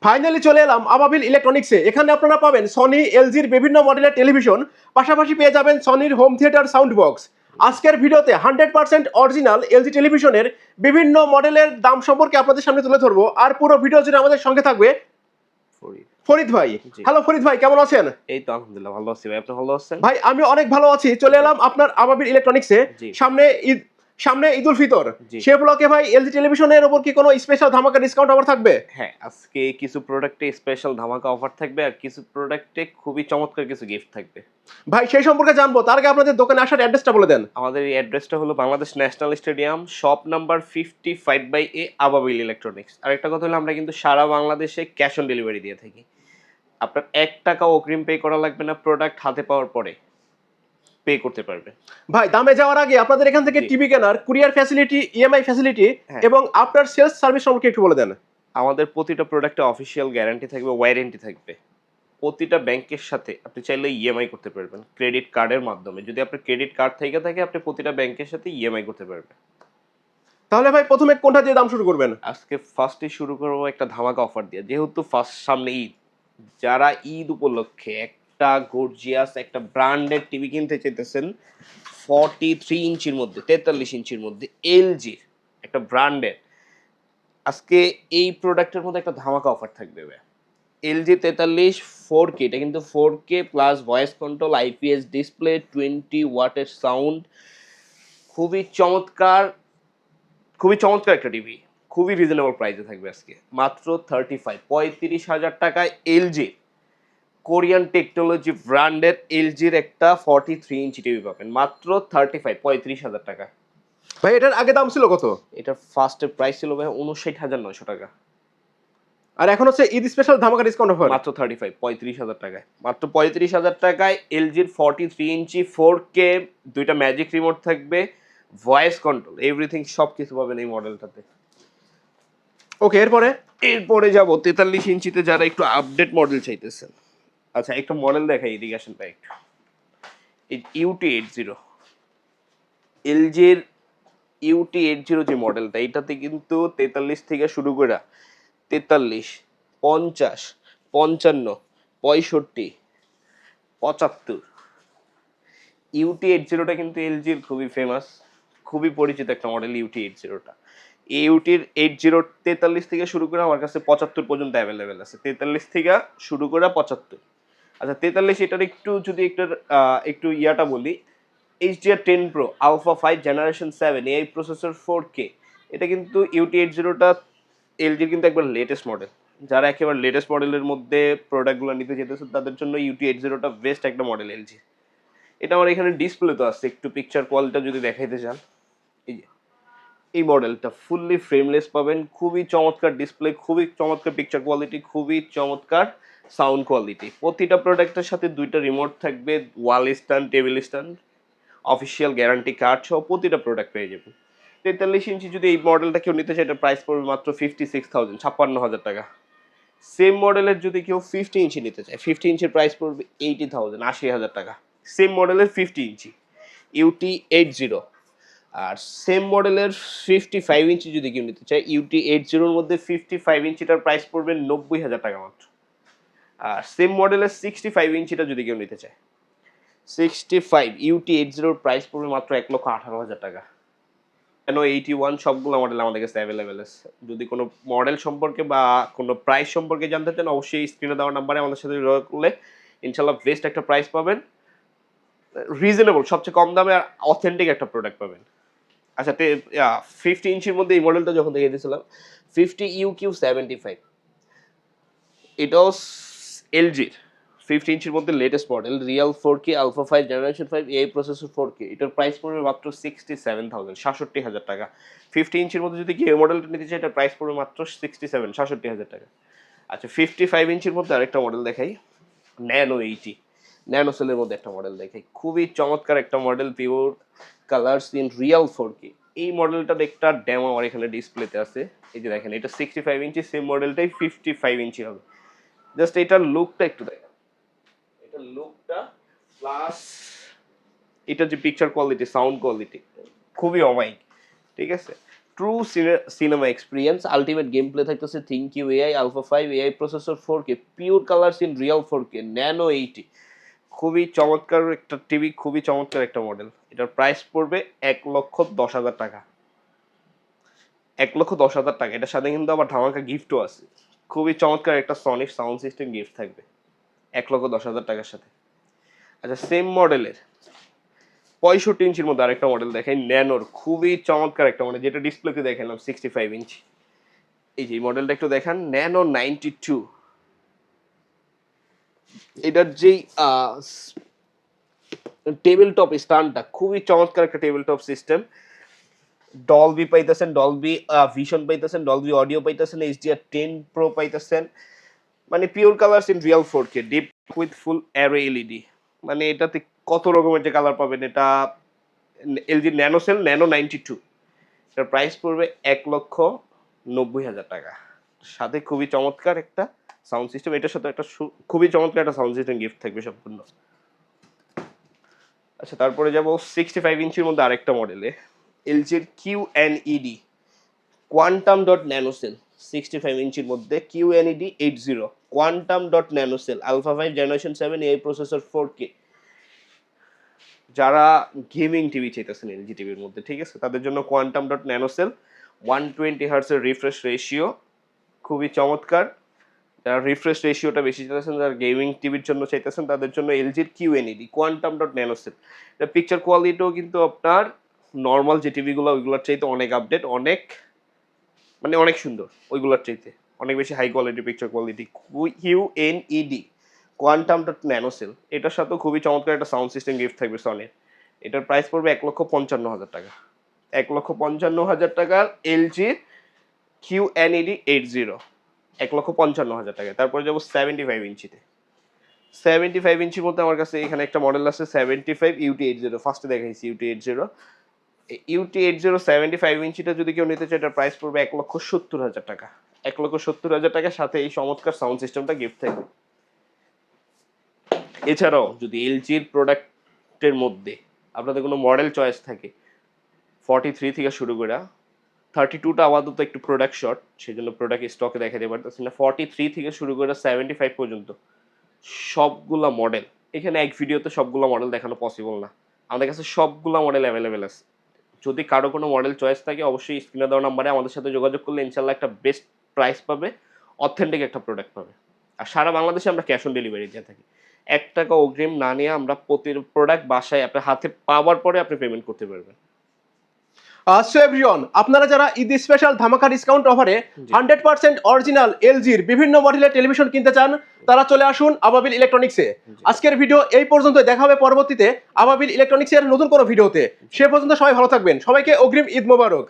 Finally চলে এলাম আবাবিল ইলেকট্রনিক্সে। এখানে আপনারা পাবেন সনি এলজির বিভিন্ন মডেলের টেলিভিশন, পাশাপাশি পেয়ে যাবেন সনির হোম থিয়েটার সাউন্ড বক্স। আজকের ভিডিওতে 100% অরিজিনাল এলজি টেলিভিশনের বিভিন্ন মডেলের দাম সম্পর্কে আপনাদের সামনে তুলে ধরবো, আর পুরো ভিডিও জুড়ে আমাদের সঙ্গে থাকবে ফরিদ। ফরিদ ভাই। জি। হ্যালো ফরিদ ভাই, কেমন আছেন? এই তো আলহামদুলিল্লাহ ভালো আছি ভাই, আপনি ভালো আছেন? ভাই আমি অনেক ভালো আছি। চলে এলাম আপনার আবাবিল ইলেকট্রনিক্সে। জি। সামনে ঈদুল ফিতর, জি। সে ব্লকে ভাই এলজি টেলিভিশনের উপর কি কোনো স্পেশাল ধামাকা ডিসকাউন্ট অফার থাকবে? হ্যাঁ, আজকে কিছু প্রোডাক্টে স্পেশাল ধামাকা অফার থাকবে আর কিছু প্রোডাক্টে খুবই চমৎকার কিছু গিফট থাকবে। ভাই সেই সম্পর্কে জানবো, তার আগে আপনাদের দোকানে আসার অ্যাড্রেসটা বলে দেন। আমাদের এই অ্যাড্রেসটা হলো Bangladesh national stadium, shop number 55/A আবাবিল ইলেকট্রনিক্স। আর একটা কথা হলো আমরা কিন্তু সারা বাংলাদেশে ক্যাশ অন ডেলিভারি দিয়ে থাকি। আপনার ১ টাকাও অগ্রিম পে করা লাগবে না, প্রোডাক্ট হাতে পাওয়ার পরে পে করতে পারবে। ভাই দামে যাওয়ার আগে আপনাদের এখান থেকে জি। টিভি কেনার কুরিয়ার ফ্যাসিলিটি, ইএমআই ফ্যাসিলিটি হ্যাঁ। এবং আফটার সেলস সার্ভিস সম্পর্কে একটু বলে দেন। আমাদের প্রতিটা প্রোডাক্টে অফিসিয়াল গ্যারান্টি থাকবে, ওয়ারেন্টি থাকবে। প্রতিটা ব্যাংকের সাথে আপনি চাইলে ইএমআই করতে পারবেন ক্রেডিট কার্ডের মাধ্যমে। যদি আপনার ক্রেডিট কার্ড থেকে থাকে আপনি প্রতিটা ব্যাংকের সাথে ইএমআই করতে পারবেন। তাহলে ভাই প্রথমে কোনটা দিয়ে দাম শুরু করবেন? আজকে ফার্স্টে শুরু করবো একটা ধামাকা অফার দিয়ে, যেহেতু ফার্স্ট সামনে ঈদ। যারা ঈদ উপলক্ষে একটা গর্জিয়াস একটা ব্র্যান্ডেড টিভি কিনতে চাইতেছেন 43 ইঞ্চির মধ্যে, 43 ইঞ্চির মধ্যে এলজির একটা ব্র্যান্ডের, আজকে এই প্রোডাক্টের মধ্যে একটা ধামাকা অফার থাকবে। এলজি 43 4K, এটা কিন্তু 4K plus voice control, IPS display, 20 ওয়াটের সাউন্ড, খুবই চমৎকার, খুবই চমৎকার একটা টিভি। খুবই রিজনেবল প্রাইসে থাকবে আজকে, মাত্র 35,000 টাকায় এলজি কোরিয়ান টেকনোলজি ব্র্যান্ডের এলজির একটা 43 ইঞ্চি টিভি পাবেন মাত্র 35,000 টাকা। ভাই এটার আগে দাম ছিল কত? এটার ফার্স্টের প্রাইস ছিল ভাই 59,900 টাকা। আর এখন হচ্ছে ঈদ স্পেশাল ধামাকা ডিসকাউন্ট অফার। মাত্র 35,000 টাকায়, মাত্র 35,000 টাকায় এলজির 43 ইঞ্চি 4K, দুইটা ম্যাজিক রিমোট থাকবে, ভয়েস কন্ট্রোল, এভরিথিং সব কিছু পাবেন এই মডেলটাতে। ওকে, এরপরে এরপরে যাব 43 ইঞ্চিতে, যারা একটু আপডেট মডেল চাইতেছেন। আচ্ছা একটা মডেল দেখাই, এদিকে আসেন ভাই একটু। এই UT80, এলজির UT80 যে মডেলটা, এটাতে কিন্তু 43 থেকে শুরু করে 43, 50, 55, 65, 75, UT80টা কিন্তু এলজির খুবই ফেমাস, খুবই পরিচিত একটা মডেল UT80টা। এই UT80 43 থেকে শুরু করে আমার কাছে 75 পর্যন্ত অ্যাভেলেবেল আছে। 43 থেকে শুরু করে 75। আচ্ছা 43 এটার একটু যদি একটু ইয়াটা বলি, HDR10 Pro Alpha 5 Generation 7 AI processor 4K, এটা কিন্তু UT80টা এলজির কিন্তু একবার লেটেস্ট মডেল। যারা একেবারে লেটেস্ট মডেলের মধ্যে প্রোডাক্টগুলো নিতে যেতেছে তাদের জন্য UT80টা বেস্ট একটা মডেল এলজি। এটা আমার এখানে ডিসপ্লে তো আছে, একটু পিকচার কোয়ালিটি যদি দেখাইতে চান, এই যে এই মডেলটা ফুললি ফ্রেমলেস পাবেন, খুবই চমৎকার ডিসপ্লে, খুবই চমৎকার পিকচার কোয়ালিটি, খুবই চমৎকার সাউন্ড কোয়ালিটি। প্রতিটা প্রোডাক্টের সাথে দুইটা রিমোট থাকবে, wall stand, table stand, official guarantee card সহ প্রতিটা প্রোডাক্ট পেয়ে যাবেন। 43 ইঞ্চি যদি এই মডেলটা কেউ নিতে চায়, এটার প্রাইস পড়বে মাত্র 56,000, 56,000 টাকা। সেম মডেলের যদি কেউ 50 ইঞ্চি নিতে চায়, 50 ইঞ্চির প্রাইস পড়বে 80,000, 80,000 টাকা। সেম মডেলের 50 ইঞ্চি UT80। আর সেম মডেলের 55 ইঞ্চি যদি কেউ নিতে চায়, UT80-র মধ্যে 55 ইঞ্চিটার প্রাইস পড়বে 90,000 টাকা মাত্র। আর সেম মডেলের 65 ইঞ্চিটা যদি কেউ নিতে চায়, 65 UT80-র প্রাইস পড়বে মাত্র 1,18,000 টাকা। কেন 81 সবগুলো মডেল আমাদের কাছে অ্যাভেলেবেল আছে। যদি কোনো মডেল সম্পর্কে বা কোনো প্রাইস সম্পর্কে জানতে চান, অবশ্যই স্ক্রিনে দেওয়া নাম্বারে আমাদের সাথে যোগাযোগ করলে ইনশাল্লাহ বেস্ট একটা প্রাইস পাবেন, রিজনেবল, সবচেয়ে কম দামে আর অথেন্টিক একটা প্রোডাক্ট পাবেন। আচ্ছা 50 ইঞ্চির মধ্যে এই মডেলটা যখন দেখে দিয়েছিলাম 50UQ75, এটাও এলজির 50 ইঞ্চির মধ্যে latest model, real 4K alpha 5 generation 5 AI processor 4K, এটার প্রাইস পড়বে মাত্র 67,000, 67,000 টাকা। 50 ইঞ্চির মধ্যে যদি কি এই মডেলটা নিতে চাই, এটার প্রাইস পড়বে মাত্র 67, 67,000 টাকা। আচ্ছা 55 ইঞ্চির মধ্যে আরেকটা মডেল দেখাই, ন্যানো 80, ন্যানো সেলের মধ্যে একটা মডেল দেখাই, খুবই চমৎকার একটা মডেল, pure colours in real 4K। এই মডেলটার একটা ডেমো আমার এখানে ডিসপ্লেতে আছে, এই যে দেখেন, এটা 65 ইঞ্চি, সেম মডেলটাই 55 ইঞ্চি হবে। জাস্ট এটার লুকটা একটু দেখেন, এটার লুকটা প্লাস এটা যে পিকচার কোয়ালিটি, সাউন্ড কোয়ালিটি খুবই অমাইক, ঠিক আছে। True cinema experience, ultimate game play থাকতেছে, ThinQ AI, alpha 5 AI processor, 4K, pure colours in real 4K, nano 80। খুবই চমৎকার একটা টিভি, খুবই চমৎকার একটা মডেল। এটার প্রাইস পড়বে 1,10,000 টাকা। 1,10,000 টাকা। এটার সাথে কিন্তু আবার ধামাকা গিফটও আছে। খুবই চমৎকার একটা সনিক সাউন্ড সিস্টেম গিফট থাকবে 1,10,000 টাকার সাথে। আচ্ছা, সেম মডেলের 65 ইঞ্চির মধ্যে আরেকটা মডেল দেখাই, ন্যানোর খুবই চমৎকার একটা মডেল, যেটা ডিসপ্লেতে দেখালাম 65 ইঞ্চি। এই যে মডেলটা একটু দেখান, ন্যানো 92। এটার যেই টেবিল টপ স্ট্যান্ডটা খুবই চমৎকার একটা টেবিল টপ সিস্টেম। ডলবি পাইতেছেন, ডলবি ভিশন পাইতেছেন, ডলবি অডিও পাইতেছেন, HDR10 Pro পাইতেছেন, মানে pure colours in real 4K, deep with full array LED. মানে এটাতে কত রকমের যে কালার পাবেন। এটা এলজি ন্যানোসেল ন্যানো 92। এটার প্রাইস পড়বে 1,90,000 টাকা। সাথে খুবই চমৎকার একটা সাউন্ড সিস্টেম, এটার সাথে একটা খুবই চমৎকার একটা সাউন্ড সিস্টেম গিফট থাকবে সম্পূর্ণ। আচ্ছা, তারপরে যাব 65 ইঞ্চির মধ্যে আরেকটা মডেলে, এলজির QNED কোয়ান্টাম ডট ন্যানোসেল। 65 ইঞ্চির মধ্যে QNED 80 quantum dot nanocell, alpha 5 generation 7 AI processor, 4K। যারা গেমিং টিভি চাইতেছেন এলজি টিভির মধ্যে, ঠিক আছে, তাদের জন্য কোয়ান্টাম ডট ন্যানোসেল, 120 হার্টসের রিফ্রেশ রেশিও, খুবই চমৎকার। যারা রিফ্রেশ রেশিওটা বেশি চাইতেছেন, যারা গেমিং টিভির জন্য চাইতেছেন, তাদের জন্য এলজির QNED কোয়ান্টাম ডট ন্যানোসেল। এটা পিকচার কোয়ালিটিও কিন্তু আপনার নর্মাল যে টিভিগুলো ওইগুলোর চাইতে অনেক আপডেট, অনেক মানে অনেক সুন্দর, ওইগুলোর চাইতে অনেক বেশি high quality picture quality. QNED quantum dot nanocell, এটার সাথেও খুবই চমৎকার একটা সাউন্ড সিস্টেম গিফট থাকবে সনির। এটার প্রাইস পড়বে 1,55,000 টাকা। 1,55,000 টাকার এলজির QNED 80, 1,55,000 টাকা। তারপরে যাবো 75 ইঞ্চিতে। 75 ইঞ্চির মধ্যে আমার কাছে এখানে একটা মডেল আছে 75 UT80, ফার্স্টে দেখাইছি UT80। UT80 75 ইঞ্চিটা যদি কেউ নিতে চায়, এটার প্রাইস পড়বে 1,70,000 টাকা। 1,70,000 টাকার সাথে এই চমৎকার সাউন্ড সিস্টেমটা গিফট থাকবে। এছাড়াও যদি এলজির প্রোডাক্টের মধ্যে আপনাদের কোনো মডেল চয়েস থাকে, 43 থেকে শুরু করে 32টা আপাতত একটু প্রোডাক্ট শর্ট, সেই জন্য প্রোডাক্ট স্টকে দেখাতে পারতেছি না। 43 থেকে শুরু করে 75 পর্যন্ত সবগুলা মডেল, এখানে এক ভিডিওতে সবগুলো মডেল দেখানো পসিবল না, আমাদের কাছে সবগুলো মডেল অ্যাভেলেবেল আছে। যদি কারো কোনো মডেল চয়েস থাকে, অবশ্যই স্ক্রিনে দেওয়া নাম্বারে আমাদের সাথে যোগাযোগ করলে ইনশাল্লাহ একটা বেস্ট প্রাইস পাবে, অথেন্টিক একটা প্রোডাক্ট পাবে। আর সারা বাংলাদেশে আমরা ক্যাশ অন ডেলিভারি দিয়ে থাকি। 1 টাকা অগ্রিম না নিয়ে আমরা প্রতি প্রোডাক্ট বাসায় আপনার হাতে পাওয়ার পরে আপনি পেমেন্ট করতে পারবেন। সো এভরিওয়ান, আপনারা যারা ঈদ স্পেশাল ধামাকা ডিসকাউন্ট অফারে 100% অরিজিনাল এলজির বিভিন্ন মডেলের টেলিভিশন কিনতে চান, তারা চলে আসুন আবাবিল ইলেকট্রনিক্সে। আজকের ভিডিও এই পর্যন্ত, দেখা হবে পরবর্তীতে আবাবিল ইলেকট্রনিক্সের নতুন কোনো ভিডিওতে। সে পর্যন্ত সবাই ভালো থাকবেন, সবাইকে অগ্রিম ঈদ মোবারক।